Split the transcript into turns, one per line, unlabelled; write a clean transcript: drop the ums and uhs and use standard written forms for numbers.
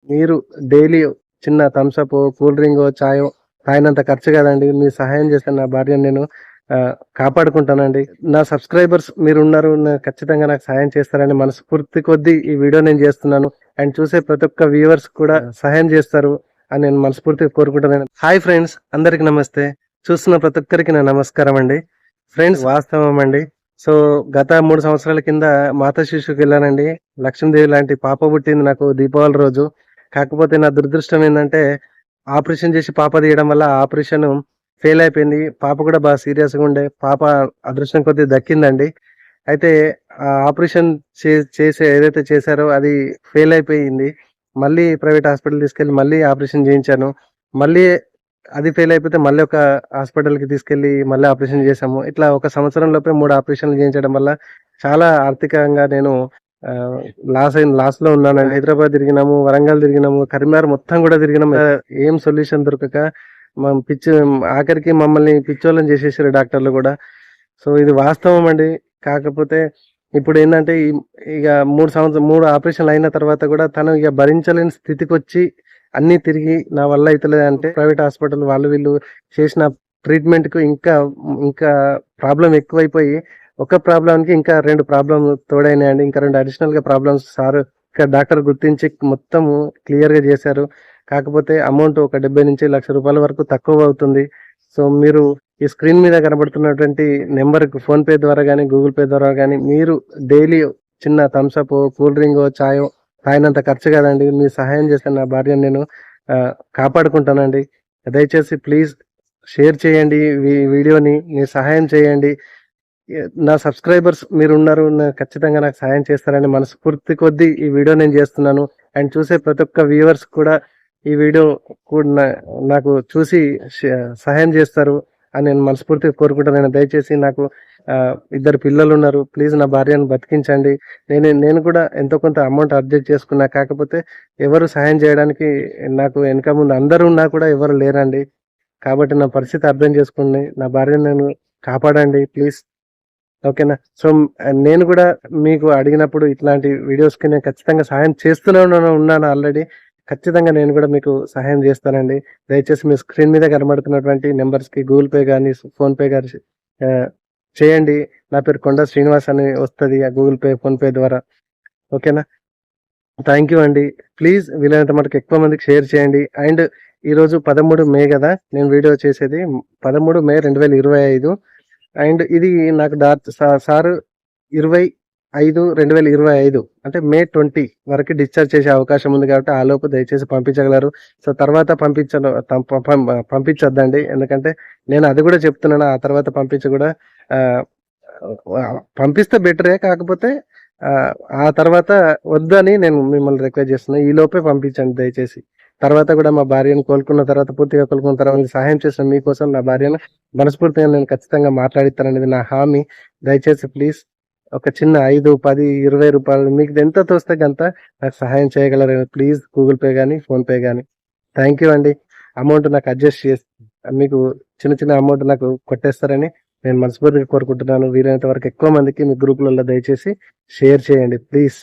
మీరు డైలీ చిన్న Thums Up, cool డ్రింకో, చాయో తాగినంత ఖర్చు కాదండి. మీరు సహాయం చేస్తే నా భార్యను నేను కాపాడుకుంటానండి. నా సబ్స్క్రైబర్స్ మీరున్నారు. ఖచ్చితంగా నాకు సహాయం చేస్తారని మనస్ఫూర్తి కొద్దీ ఈ వీడియో నేను చేస్తున్నాను. అండ్ చూసే ప్రతి ఒక్క వ్యూవర్స్ కూడా సహాయం చేస్తారు అని నేను మనస్ఫూర్తిగా కోరుకుంటున్నాను. హాయ్ ఫ్రెండ్స్, అందరికి నమస్తే. చూస్తున్న ప్రతి ఒక్కరికి నా నమస్కారం అండి. ఫ్రెండ్స్, వాస్తవం అండి. సో గత 3 సంవత్సరాల కింద మాతా శిశువుకి వెళ్ళానండి. లక్ష్మీదేవి లాంటి పాప పుట్టింది నాకు దీపావళి రోజు. కాకపోతే నా దురదృష్టం ఏంటంటే ఆపరేషన్ చేసి పాప తీయడం వల్ల ఆపరేషన్ ఫెయిల్ అయిపోయింది. పాప కూడా బాగా సీరియస్గా ఉండే. పాప అదృష్టం కొద్దీ దక్కిందండి. అయితే ఆ ఆపరేషన్ చేసే ఏదైతే చేశారో అది ఫెయిల్ అయిపోయింది. మళ్ళీ ప్రైవేట్ హాస్పిటల్ తీసుకెళ్ళి మళ్ళీ ఆపరేషన్ చేయించాను. మళ్ళీ అది ఫెయిల్ అయిపోతే మళ్ళీ ఒక హాస్పిటల్‌కి తీసుకెళ్ళి మళ్ళీ ఆపరేషన్ చేశాము. ఇట్లా ఒక సంవత్సరం లోపే 3 ఆపరేషన్‌లు చేయించడం వల్ల చాలా ఆర్థికంగా నేను ఆహ్, లాస్‌లో ఉన్నానండి. హైదరాబాద్ తిరిగినాము, వరంగల్ తిరిగినాము, కరీంనగర్ మొత్తం కూడా తిరిగినాము. ఏం సొల్యూషన్ దొరకక పిచ్చి ఆఖరికి మమ్మల్ని పిచ్చోళ్ళని చేసేసారు డాక్టర్లు కూడా. సో ఇది వాస్తవం అండి. కాకపోతే ఇప్పుడేందంటే ఇగ 3 ఆపరేషన్‌లు అయిన తర్వాత కూడా తను ఇగ భరించలేని స్థితికొచ్చి అన్నీ తిరిగి నా వల్ల అయితలేదంటే ప్రైవేట్ హాస్పిటల్ వాళ్ళు వీళ్ళు చేసిన ట్రీట్మెంట్‌కు ఇంకా ప్రాబ్లమ్ ఎక్కువైపోయి ఒక ప్రాబ్లమ్‌కి ఇంకా 2 ప్రాబ్లమ్ తోడైనాయండి. ఇంకా 2 అడిషనల్‌గా ప్రాబ్లమ్స్ సార్ ఇక్కడ డాక్టర్ గుర్తించి మొత్తము క్లియర్‌గా చేశారు. కాకపోతే అమౌంట్ ఒక 70,00,000 వరకు తక్కువ అవుతుంది. సో మీరు ఈ స్క్రీన్ మీద కనబడుతున్నటువంటి నెంబర్‌కి ఫోన్‌పే ద్వారా గానీ, గూగుల్ పే ద్వారా గానీ మీరు డైలీ చిన్న థమ్సప్, కూల్ డ్రింకో, చాయో తాగినంత ఖర్చు కాదండి. మీరు సహాయం చేస్తే నా భార్యను నేను కాపాడుకుంటానండి. దయచేసి ప్లీజ్ షేర్ చేయండి వీడియోని. మీరు సహాయం చేయండి. నా సబ్స్క్రైబర్స్ మీరున్నారు. ఖచ్చితంగా నాకు సహాయం చేస్తారని మనస్ఫూర్తి కొద్దీ ఈ వీడియో నేను చేస్తున్నాను. అండ్ చూసే ప్రతి ఒక్క వ్యూవర్స్ కూడా ఈ వీడియో కూడా నాకు చూసి సహాయం చేస్తారు అని నేను మనస్ఫూర్తిగా కోరుకుంటున్నాను. దయచేసి నాకు 2 పిల్లలున్నారు. ప్లీజ్ నా భార్యను బతికించండి. నేను కూడా ఎంతో కొంత అమౌంట్ అడ్జస్ట్ చేసుకున్నా. కాకపోతే ఎవరు సహాయం చేయడానికి నాకు వెనక ముందు అందరూ ఉన్నా కూడా ఎవరు లేరండి. కాబట్టి నా పరిస్థితి అర్థం చేసుకోండి. నా భార్యను నేను కాపాడండి ప్లీజ్. ఓకేనా? సో నేను కూడా మీకు అడిగినప్పుడు ఇట్లాంటి వీడియోస్‌కి నేను ఖచ్చితంగా సహాయం చేస్తూనే ఉన్నాను ఆల్రెడీ. ఖచ్చితంగా నేను కూడా మీకు సహాయం చేస్తానండి. దయచేసి మీ స్క్రీన్ మీద కనబడుతున్నటువంటి నంబర్స్‌కి గూగుల్ పే గానీ, ఫోన్‌పే గానీ ఆహ్, చేయండి. నా పేరు కొండ శ్రీనివాస్ అని వస్తది ఆ గూగుల్ పే, ఫోన్‌పే ద్వారా. ఓకేనా? థ్యాంక్ యూ అండి. ప్లీజ్ వీలైనంత మటుకు ఎక్కువ మందికి షేర్ చేయండి. అండ్ ఈరోజు 13 మే గదా! నేను వీడియో చేసేది. 13 మే 2025. అండ్ ఇది నాకు సారు 25/2025 అంటే మే 20 వరకు డిశ్చార్జ్ చేసే అవకాశం ఉంది కాబట్టి ఆలోపు దయచేసి పంపించగలరు. సో తర్వాత పంపించొద్దండి. ఎందుకంటే నేను అది కూడా చెప్తున్నాను. ఆ తర్వాత పంపించి కూడా ఆహ్, పంపిస్తే బెటరే. కాకపోతే ఆ తర్వాత వద్దని నేను మిమ్మల్ని రిక్వెస్ట్ చేస్తున్నా. ఈలోపే పంపించండి దయచేసి. తర్వాత కూడా మా భార్యను పూర్తిగా కోలుకున్న తర్వాత సహాయం చేసిన మీకోసం నా భార్యను మనస్ఫూర్తిగా నేను ఖచ్చితంగా మాట్లాడిస్తాననేది నా హామీ. దయచేసి ప్లీజ్ ఒక చిన్న 5, 10, రూ. 20 మీకు ఎంత తోస్తే గంత నాకు సహాయం చేయగలరు. ప్లీజ్ గూగుల్ పే గానీ, ఫోన్‌పే గానీ. థ్యాంక్ యూ అండి. అమౌంట్ నాకు అడ్జస్ట్ చేసి మీకు చిన్న అమౌంట్ నాకు కొట్టేస్తారని నేను మనస్ఫూర్తిగా కోరుకుంటున్నాను. వీలైనంత వరకు ఎక్కువ మందికి మీ గ్రూపులలో దయచేసి షేర్ చేయండి ప్లీజ్.